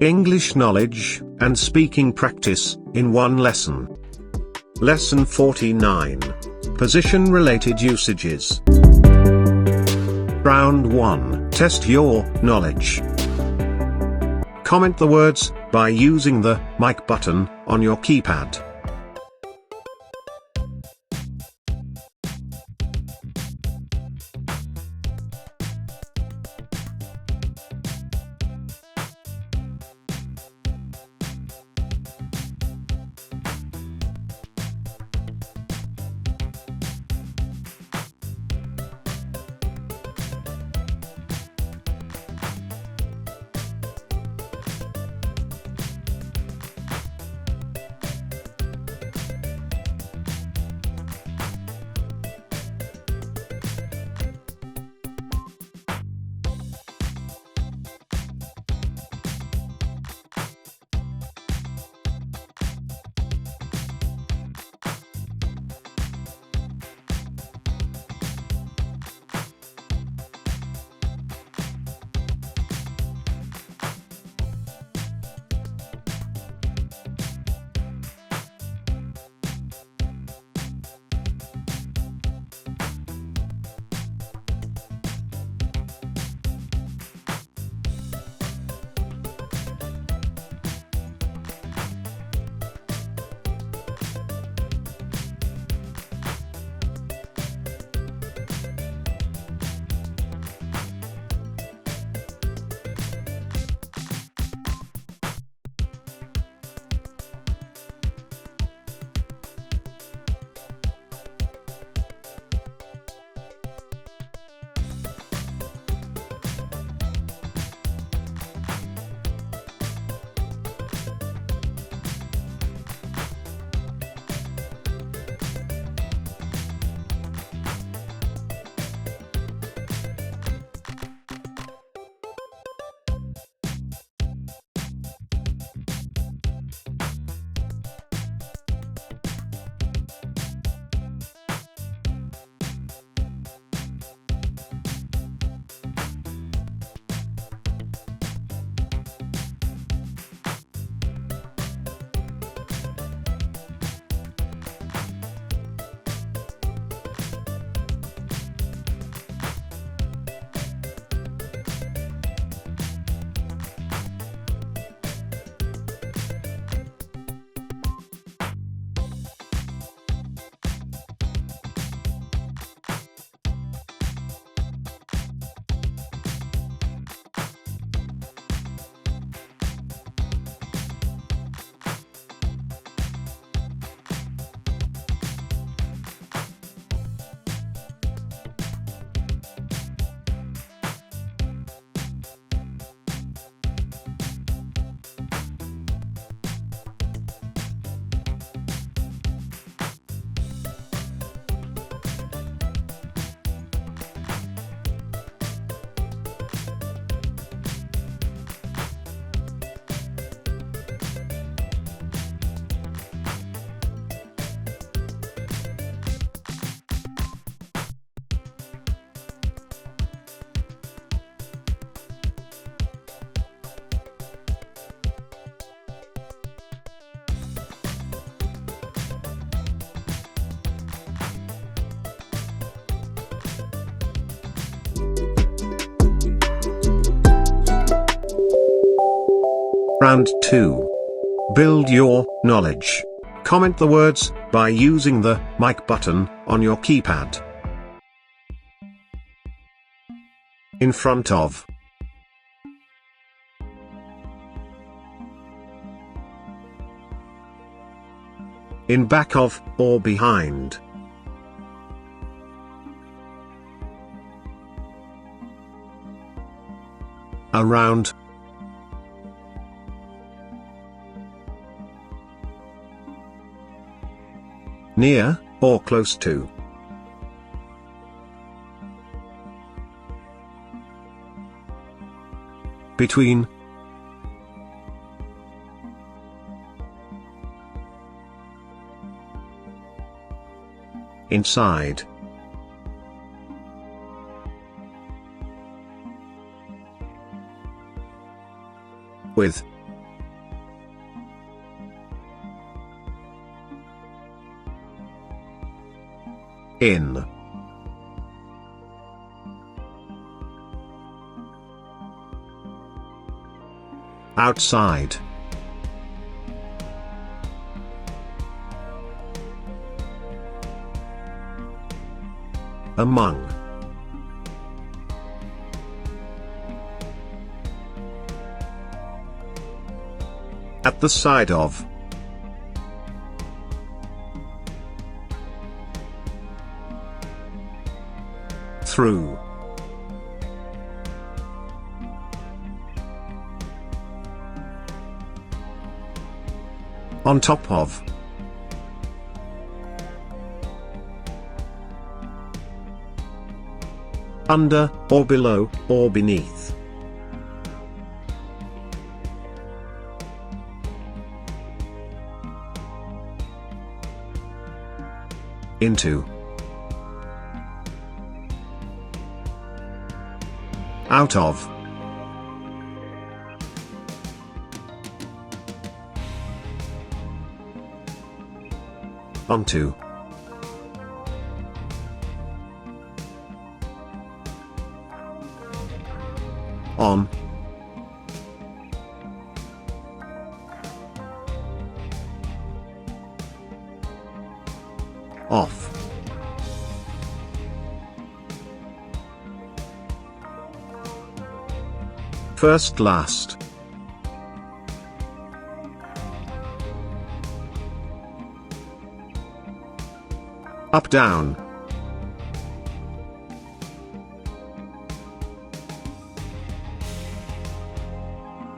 English knowledge and speaking practice in one lesson. Lesson 49. Position-related usages. Round 1. Test your knowledge. Comment the words by using the mic button on your keypad. Round 2. Build your knowledge. Comment the words by using the mic button on your keypad. In front of. In back of, or behind. Around. Near, or close to. Between. Inside. With. In. Outside. Among. At the side of. Through. On top of. Under, or below, or beneath. Into. Out of. Onto. On. Off. First last. Up down.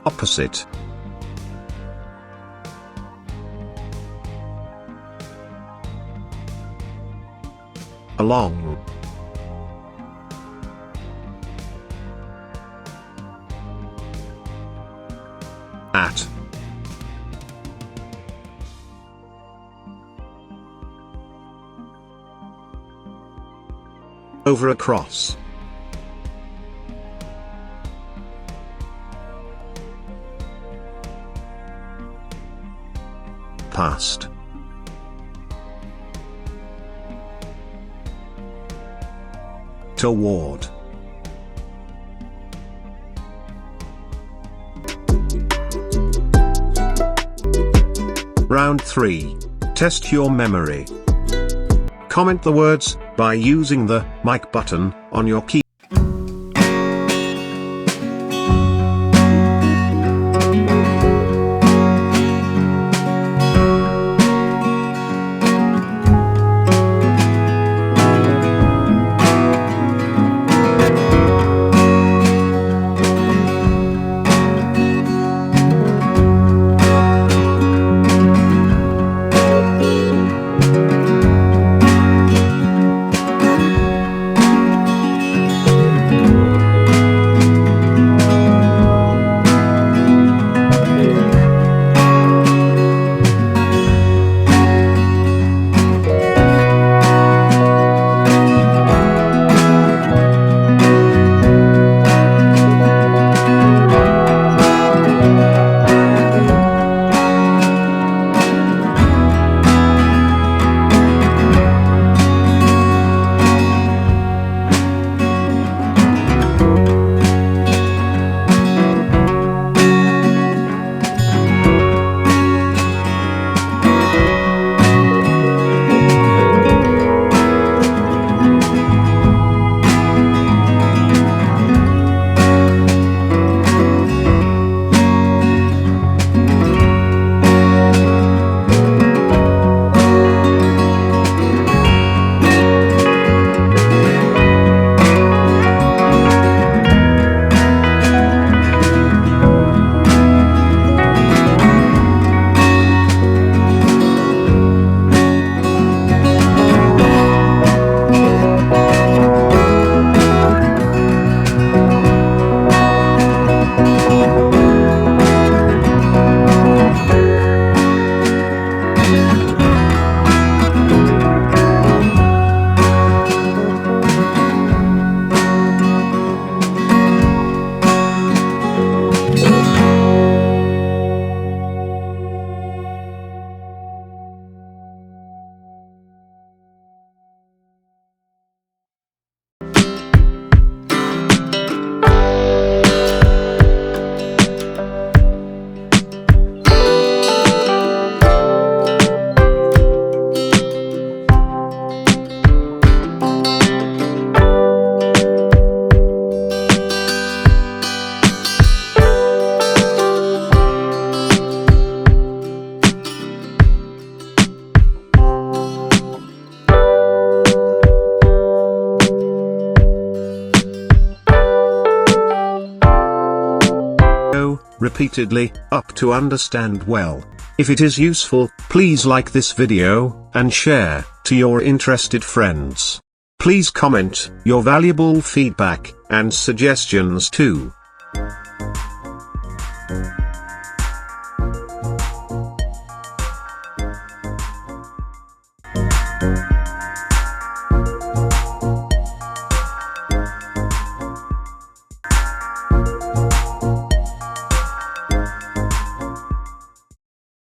Opposite. Along. At. Over, across. Past. Toward. Round 3. Test your memory. Comment the words by using the mic button on your key. repeatedly, up to understand well. If it is useful, please like this video, and share to your interested friends. Please comment your valuable feedback and suggestions too.